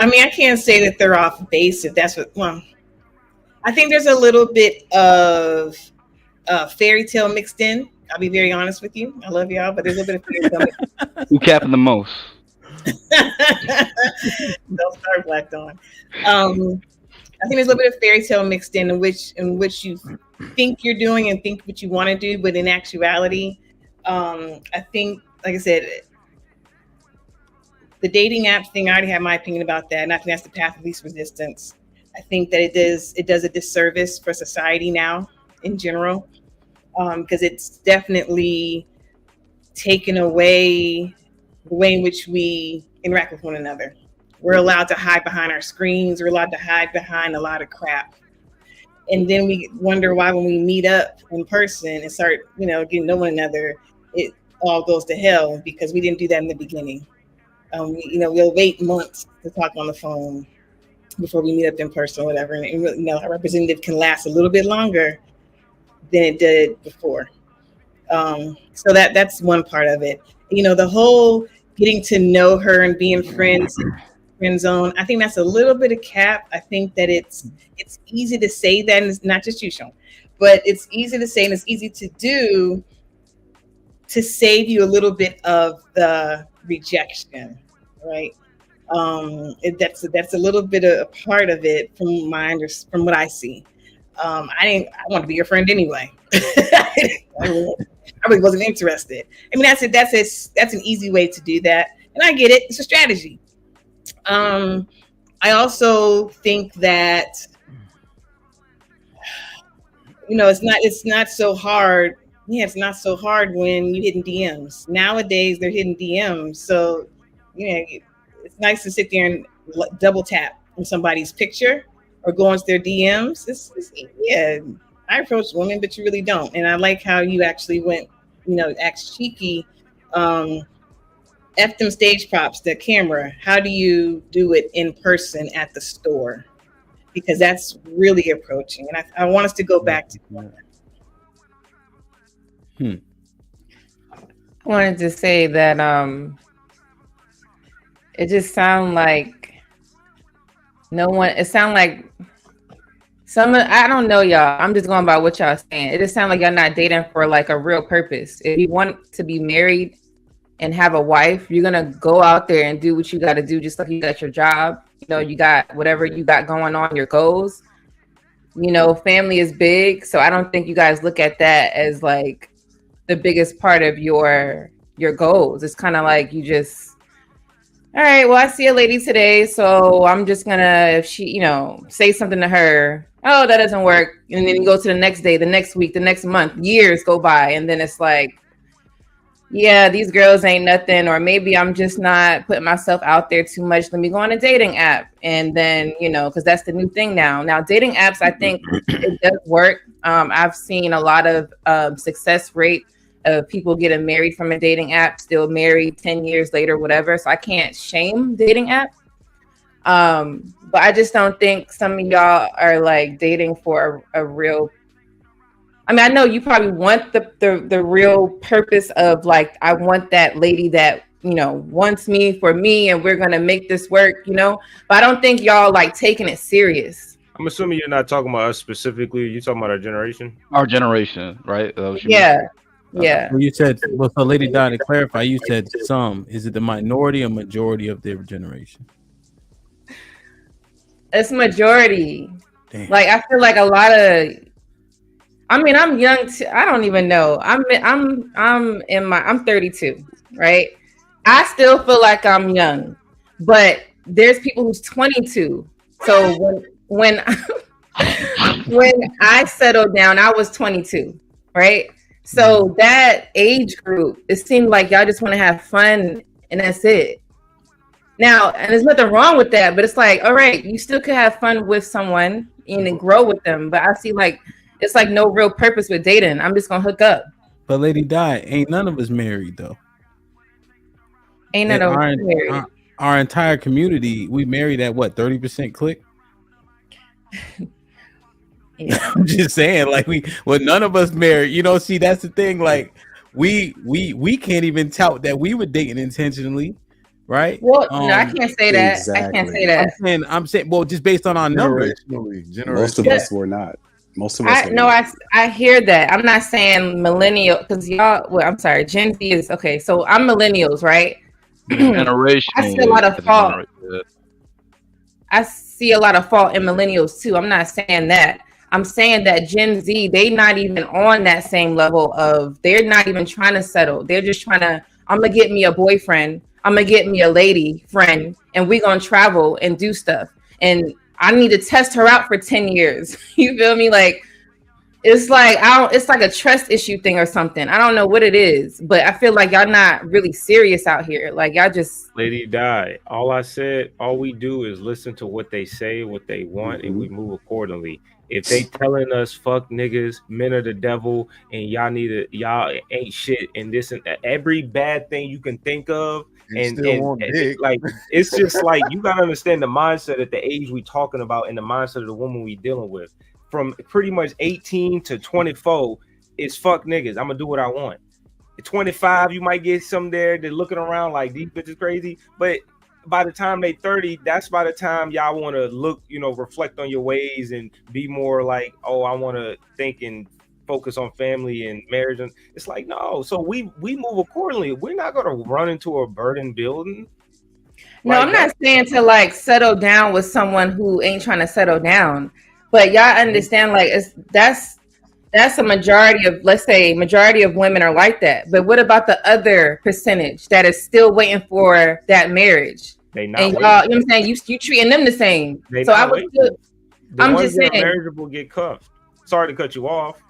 I mean, I can't say that they're off base if that's what. Well, I think there's a little bit of fairy tale mixed in. I'll be very honest with you. I love y'all, but there's a little bit of fairy tale mixed Who capping the most? Don't start Black Dawn. I think there's a little bit of fairy tale mixed in which you think you're doing and think what you want to do, but in actuality, I think, like I said, the dating app thing. I already have my opinion about that, and I think that's the path of least resistance. I think that it does a disservice for society now in general, because it's definitely taken away the way in which we interact with one another. We're allowed to hide behind our screens. We're allowed to hide behind a lot of crap. And then we wonder why when we meet up in person and start, getting to know one another, it all goes to hell because we didn't do that in the beginning. We'll wait months to talk on the phone before we meet up in person or whatever. And our representative can last a little bit longer than it did before. So that's one part of it. The whole getting to know her and being friends, friend zone. I think that's a little bit of cap. I think that it's easy to say that, and it's not just you, Sean, but it's easy to say and it's easy to do to save you a little bit of the rejection, right? That's a little bit of a part of it from what I see. I want to be your friend anyway. I really wasn't interested. I mean, that's an easy way to do that, and I get it. It's a strategy. I also think that it's not so hard. Yeah, it's not so hard when you hitting DMs. Nowadays, they're hitting DMs, so it's nice to sit there and double tap on somebody's picture or go into their DMs. Yeah, I approach women, but you really don't. And I like how you actually went, act cheeky. F them stage props, the camera. How do you do it in person at the store? Because that's really approaching. And I want us to go back to that. I wanted to say that it just sounds like I don't know, y'all. I'm just going by what y'all saying. It just sounds like y'all not dating for like a real purpose. If you want to be married and have a wife, you're gonna go out there and do what you got to do, just like you got your job. You got whatever you got going on, your goals. Family is big, so I don't think you guys look at that as like the biggest part of your goals. It's kind of like you just, all right, well, I see a lady today, so I'm just gonna, if she, say something to her, oh, that doesn't work, and then you go to the next day, the next week, the next month, years go by, and then it's like, yeah, these girls ain't nothing, or maybe I'm just not putting myself out there too much. Let me go on a dating app. And then, because that's the new thing now. Now, dating apps, I think it does work. I've seen a lot of success rate of people getting married from a dating app, still married 10 years later, whatever. So I can't shame dating app. But I just don't think some of y'all are like dating for a real. I mean, I know you probably want the real purpose of like, I want that lady that, wants me for me and we're going to make this work, but I don't think y'all like taking it serious. I'm assuming you're not talking about us specifically. You're talking about our generation. Our generation, right? Yeah. Yeah. Well, you said, so Lady Di, to clarify, you said some. Is it the minority or majority of their generation? It's majority. Damn. Like, I feel like a lot of, I mean, I'm young too. I don't even know. I'm 32, right? I still feel like I'm young, but there's people who's 22. So when I settled down, I was 22, right? So that age group, it seemed like y'all just want to have fun and that's it. Now, and there's nothing wrong with that, but it's like, all right, you still could have fun with someone and then grow with them. But I see like, it's like no real purpose with dating. I'm just going to hook up. But Lady Di, ain't none of us married though. Ain't none of us married. Our entire community, we married at what, 30% click? Yeah. I'm just saying, like none of us married. See, that's the thing. Like we can't even tout that we were dating intentionally, right? Well, no, I can't say that. I can't say Exactly. that. I'm saying, well, just based on our numbers. Most of us were not. Most of us were not. I hear that. I'm not saying millennial because y'all. Well, I'm sorry. Gen Z is okay. So I'm millennials, right? I see a lot of fault. I see a lot of fault in millennials too. I'm not saying that. I'm saying that Gen Z, they not even on that same level of, they're not even trying to settle. They're just trying to, I'm gonna get me a boyfriend, I'm gonna get me a lady friend, and we're gonna travel and do stuff. And I need to test her out for 10 years. You feel me? Like it's like it's like a trust issue thing or something. I don't know what it is, but I feel like y'all not really serious out here. Like y'all just Lady Di. All we do is listen to what they say, what they want, and we move accordingly. If they telling us fuck niggas, men are the devil, and y'all ain't shit, and this and that, every bad thing you can think of, and like it's just like you gotta understand the mindset at the age we talking about and the mindset of the woman we dealing with. From pretty much 18 to 24 is fuck niggas. I'm gonna do what I want. At 25, you might get some there that looking around like these bitches crazy, but by the time they 30, that's by the time y'all want to look, reflect on your ways and be more like, oh, I want to think and focus on family and marriage. And it's like, no. So we move accordingly. We're not gonna run into a burdened building. No, I'm not saying to like settle down with someone who ain't trying to settle down, but y'all understand like that's a majority of, let's say, majority of women are like that. But what about the other percentage that is still waiting for that marriage? They not and waiting. y'all, you know what I'm saying? You treating them the same. So I was I'm just saying marriageable get cuffed. Sorry to cut you off.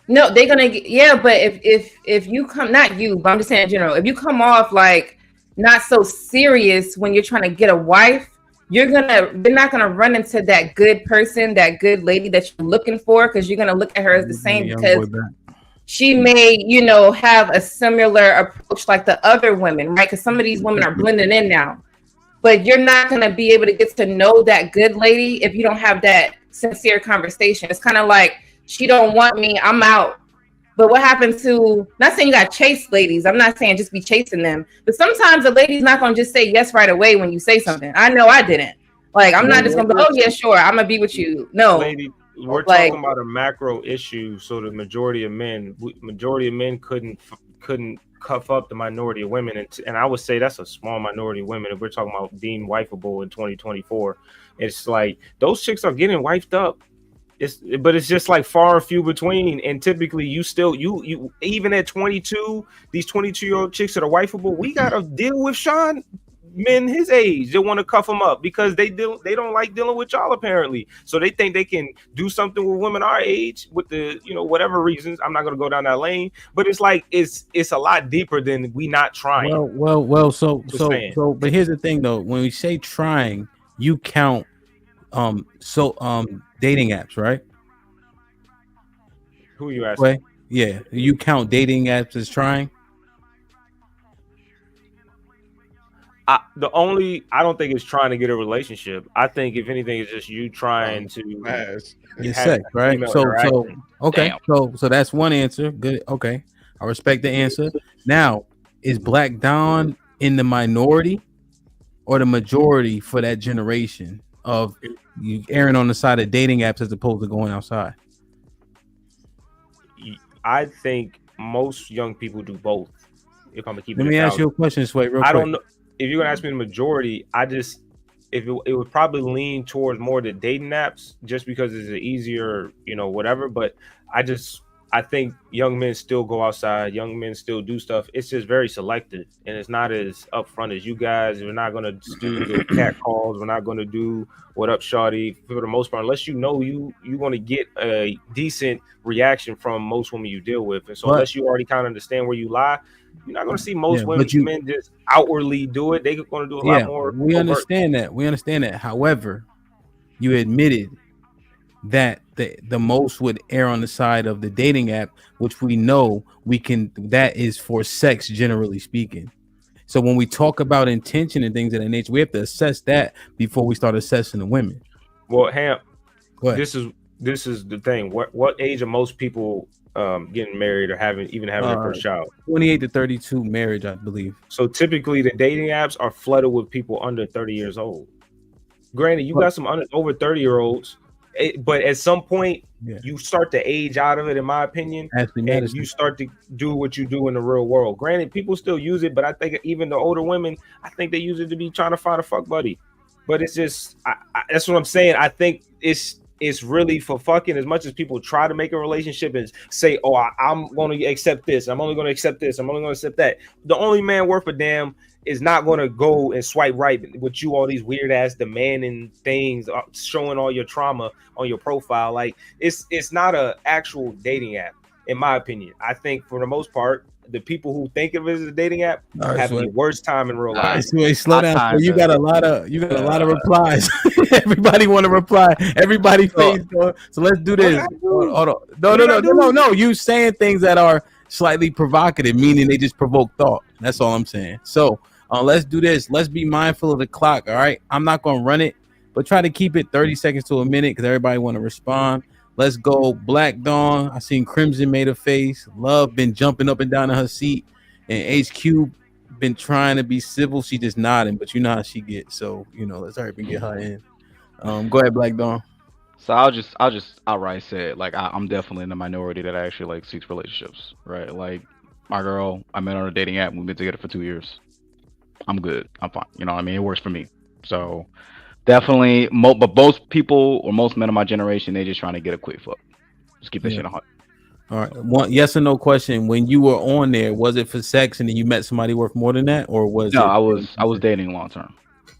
No, they're gonna get, but if you come, not you, but I'm just saying in general, if you come off like not so serious when you're trying to get a wife, you're not gonna run into that good person, that good lady that you're looking for, because you're gonna look at her as the same, because she may, have a similar approach like the other women, right? Because some of these women are blending in now, but you're not gonna be able to get to know that good lady if you don't have that sincere conversation. It's kind of like, she don't want me, I'm out. But what happened to, not saying you got to chase ladies, I'm not saying just be chasing them, but sometimes the lady's not going to just say yes right away when you say something. I know I didn't. Like, I'm not just going to be, oh yeah, sure, I'm going to be with you. No. Lady, we're talking about a macro issue. So the majority of men couldn't cuff up the minority of women. And I would say that's a small minority of women. If we're talking about deemed wifeable in 2024, it's like those chicks are getting wifed up. But it's just like far and few between, and typically you even at 22, these 22-year-old chicks that are wifeable, we gotta deal with Sean men his age that want to cuff them up because they don't like dealing with y'all apparently, so they think they can do something with women our age with the whatever reasons. I'm not gonna go down that lane, but it's like it's a lot deeper than we not trying. Well. So but here's the thing though, when we say trying, you count dating apps, right? Who you asking? Yeah, you count dating apps as trying? I don't think it's trying to get a relationship. I think if anything, it's just you trying to get sex, right? So okay. So that's one answer. Good. Okay, I respect the answer. Now, is Black Dawn in the minority or the majority for that generation of you erring on the side of dating apps as opposed to going outside? I think most young people do both. If I'm gonna keep it, let me ask you a question, Sway. Real quick. I don't know if you're gonna ask me the majority. It would probably lean towards more the dating apps just because it's an easier, whatever. But I think young men still go outside. Young men still do stuff. It's just very selective, and it's not as upfront as you guys. We're not gonna do the cat calls. We're not gonna do what up, shawty, for the most part, unless you're gonna get a decent reaction from most women you deal with. And so, unless you already kind of understand where you lie, you're not gonna see most men just outwardly do it. They're gonna do a lot more. We understand that. However, you admitted that the most would err on the side of the dating app, which we know that is for sex, generally speaking. So when we talk about intention and things of that nature, we have to assess that before we start assessing the women. Well, Hamp, this is the thing. What age are most people getting married or having their first child? 28 to 32 marriage, I believe. So typically the dating apps are flooded with people under 30 years old. Granted, you got some over 30-year-olds, but at some point you start to age out of it, in my opinion, and you start to do what you do in the real world. Granted, people still use it, but I think even the older women, I think they use it to be trying to find a fuck buddy. But it's just, that's what I'm saying. I think it's really for fucking. As much as people try to make a relationship and say, oh, I'm going to accept this, I'm only going to accept this, I'm only going to accept that. The only man worth a damn is not going to go and swipe right with you, all these weird ass demanding things, showing all your trauma on your profile. Like it's not a actual dating app, in my opinion. I think for the most part, the people who think of it as a dating app have the worst time in real life. Slow down. So you got a lot of replies. Everybody want to reply. Everybody face going. So let's do this. Hold on. No. You saying things that are slightly provocative, meaning they just provoke thought. That's all I'm saying. So let's do this. Let's be mindful of the clock. All right. I'm not gonna run it, but try to keep it 30 seconds to a minute because everybody want to respond. Let's go. Black Dawn. I seen Crimson made a face. Love been jumping up and down in her seat, and HQ been trying to be civil. She just nodding, but you know how she gets. So let's hurry up and get her in. Go ahead, Black Dawn. So I'll just outright say it. Like I'm definitely in the minority that actually like seeks relationships, right? Like my girl, I met her on a dating app. We've been together for 2 years. I'm good. I'm fine. You know what I mean? It works for me. So definitely, but most people or most men of my generation, they just trying to get a quick fuck. Just keep that shit 100. All right. One yes or no question. When you were on there, was it for sex and then you met somebody worth more than that, or was no? it? I was dating long term.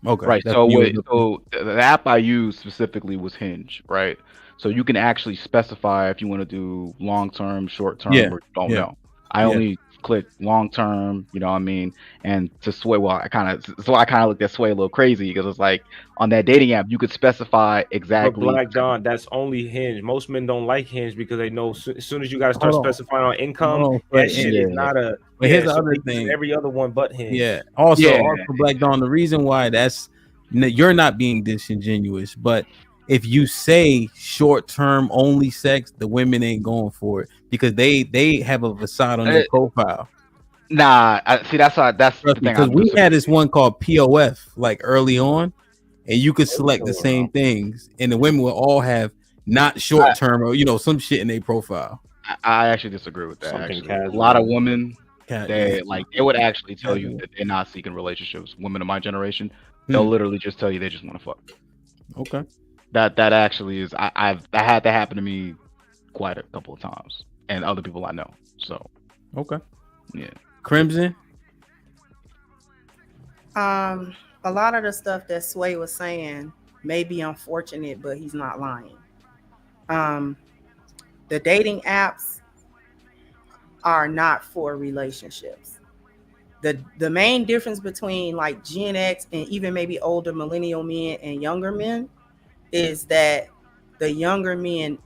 Okay. Right. So the app I used specifically was Hinge. Right. So you can actually specify if you want to do long term, short term, or don't know. I only click long term, you know what I mean? And to Sway, I kind of looked at Sway a little crazy because it's like on that dating app you could specify exactly. But Black Dawn, that's only Hinge. Most men don't like Hinge because they know as soon as you got to start specifying on income, that shit is not a. But here's the other thing: every other one but Hinge. Yeah. Also, Black Dawn, the reason why you're not being disingenuous, but if you say short-term only sex, the women ain't going for it because they have a facade on their profile. Nah, that's the thing. Because we had this one called POF like early on, and you could select the same things, and the women will all have not short-term or some shit in their profile. I actually disagree with that. Actually. A lot of women, they would actually tell you that they're not seeking relationships. Women of my generation, they'll literally just tell you they just want to fuck. Okay. That actually is. I had that happen to me quite a couple of times, and other people I know. So okay, yeah. Crimson. A lot of the stuff that Sway was saying may be unfortunate, but he's not lying. The dating apps are not for relationships. The main difference between like Gen X and even maybe older millennial men and younger men is that the younger men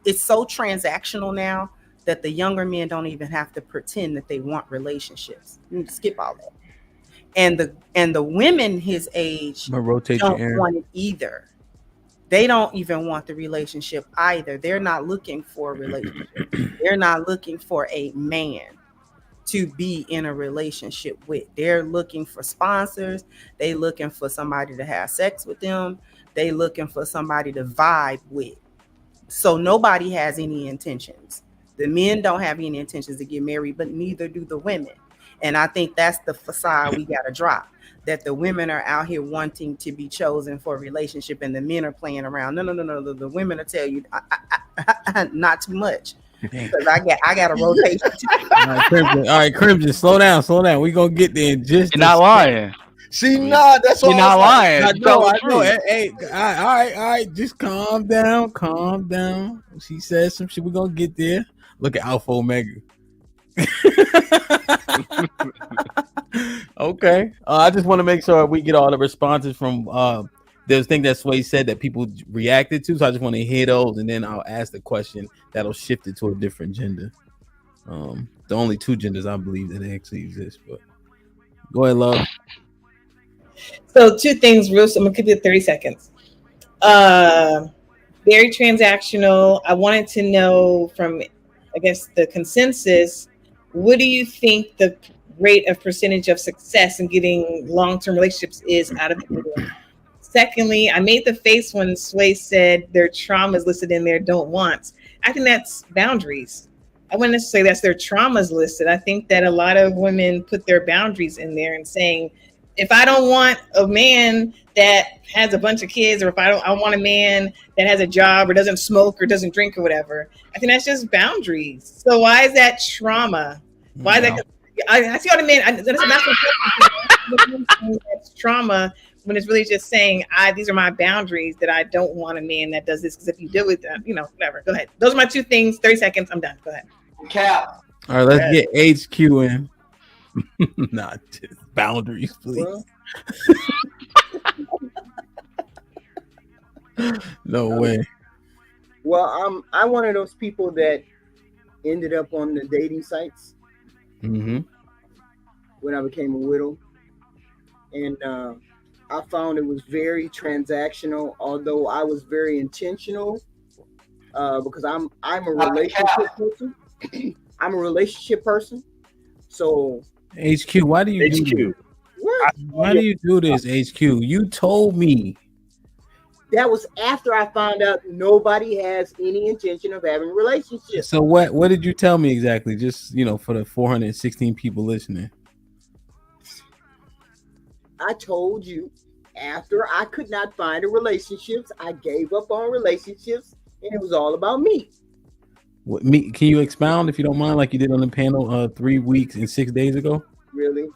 it's so transactional now that the younger men don't even have to pretend that they want relationships. You can skip all that. And the women his age don't want it either. They don't even want the relationship either. They're not looking for a relationship. They're not looking for a man to be in a relationship with. They're looking for sponsors. They looking for somebody to have sex with them. They looking for somebody to vibe with. So nobody has any intentions. The men don't have any intentions to get married, but neither do the women. And I think that's the facade we got to drop, that the women are out here wanting to be chosen for a relationship and the men are playing around. No. The women will tell you, not too much. Because I got a rotation too. All right, Crimson, slow down. We gonna get there in just. You're not lying. She not. That's all. You're not lying. I know. Hey, all right. Just calm down. She said some shit. We gonna get there. Look at Alpha Omega. Okay. I just want to make sure we get all the responses from there's things that Sway said that people reacted to. So I just want to hear those, and then I'll ask the question that'll shift it to a different gender. The only two genders I believe that actually exist. But go ahead, Love. So two things, real. So I'm gonna give you 30 seconds. Very transactional. I wanted to know from I guess the consensus, what do you think the rate of percentage of success in getting long-term relationships is out of the middle? Secondly, I made the face when Sway said their traumas listed in their don't wants. I think that's boundaries. I wouldn't necessarily say that's their traumas listed. I think that a lot of women put their boundaries in there and saying, if I don't want a man that has a bunch of kids, or if I want a man that has a job or doesn't smoke or doesn't drink or whatever, I think that's just boundaries. So why is that trauma? Why is that? I see what I mean. That's trauma when it's really just saying, these are my boundaries that I don't want a man that does this, because if you do it, whatever. Go ahead. Those are my 2 things. 30 seconds. I'm done. Go ahead. Cap. All right, let's get HQ in. Not just boundaries, please. No way. Well, I'm one of those people that ended up on the dating sites when I became a widow, and I found it was very transactional. Although I was very intentional, because I'm a relationship person. I'm a relationship person. So HQ, why do you do this? Why do you do this, HQ? You told me. That was after I found out nobody has any intention of having a relationship. So what did you tell me exactly? Just, for the 416 people listening. I told you after I could not find a relationship, I gave up on relationships, and it was all about me. What, me? Can you expound, if you don't mind, like you did on the panel 3 weeks and 6 days ago? Really?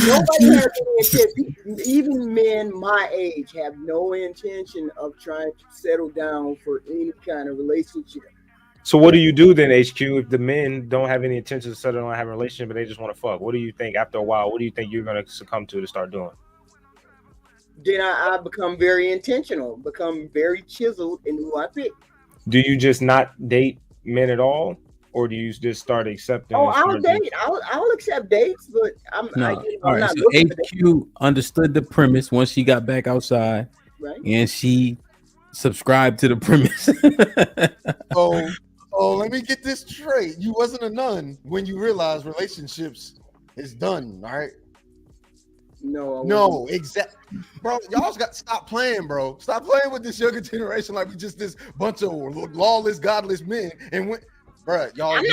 Nobody has any intention. Even men my age have no intention of trying to settle down for any kind of relationship. So what do you do then, HQ, if the men don't have any intention to settle down and have a relationship, but they just want to fuck? What do you think after a while? What do you think you're going to succumb to start doing? Then I become very intentional, become very chiseled in who I pick. Do you just not date men at all? Or do you just start accepting? Oh, I'll date. I'll accept dates, but I'm not. So HQ understood the premise once she got back outside, right? And she subscribed to the premise. Oh, let me get this straight. You wasn't a nun when you realized relationships is done, all right? No, exactly, bro. Y'all got to stop playing, bro. Stop playing with this younger generation like we just this bunch of lawless, godless men. And when, bro, y'all. I'm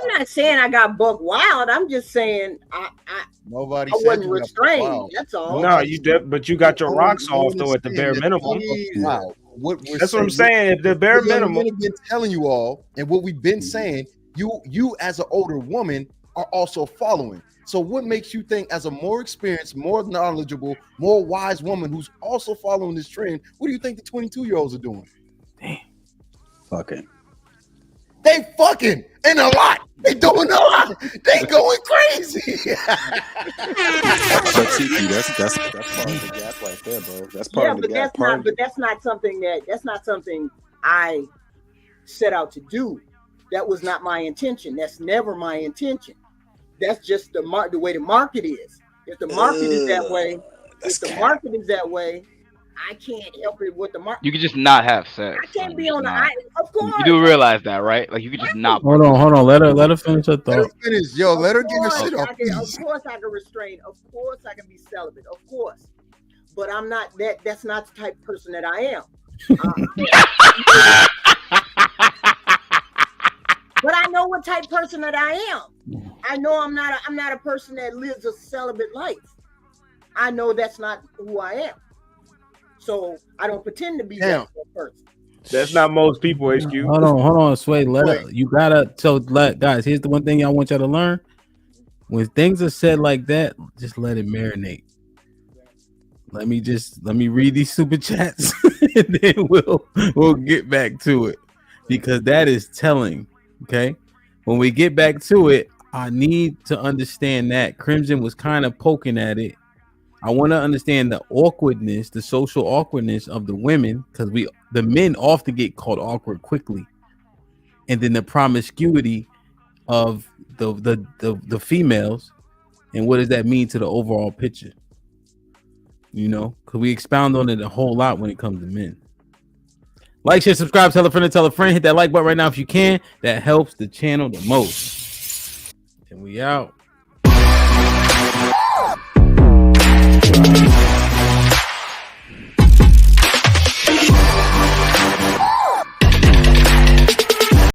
not saying I got buck wild. I'm just saying I wasn't restrained. That's all. No, but you got your rocks off though at the bare minimum. Wow. That's what I'm saying. If the bare minimum, we've been telling you all, and what we've been saying, you as an older woman are also following. So what makes you think, as a more experienced, more knowledgeable, more wise woman who's also following this trend, what do you think the 22-year-olds are doing? Damn. Fucking. They fucking and a lot. They doing a lot. They going crazy. But Tiki, that's part of the gap right there, bro. That's part of the gap. That's not something I set out to do. That was not my intention. That's never my intention. That's just the way the market is. If the market is that way, I can't help it with the market. You could just not have sex. I can't be on the island. Of course. You do realize that, right? Like you could just not. Hold on. Let her finish her thought. Let her finish. Yo, let her get her shit off. Of course I can restrain. Of course I can be celibate. Of course. But I'm not that. That's not the type of person that I am. But I know what type of person that I am. I know I'm not a person that lives a celibate life. I know that's not who I am. So I don't pretend to be that person. That's not most people, HQ. Hold on, Sway. Guys, here's the one thing I want y'all to learn. When things are said like that, just let it marinate. Let me read these super chats and then we'll get back to it, because that is telling. Okay, when we get back to it, I need to understand that Crimson was kind of poking at it. I want to understand the awkwardness, the social awkwardness of the women, because the men often get called awkward quickly, and then the promiscuity of the females, and what does that mean to the overall picture? Because we expound on it a whole lot when it comes to men. Like, share, subscribe, tell a friend. Hit that like button right now if you can. That helps the channel the most. And we out.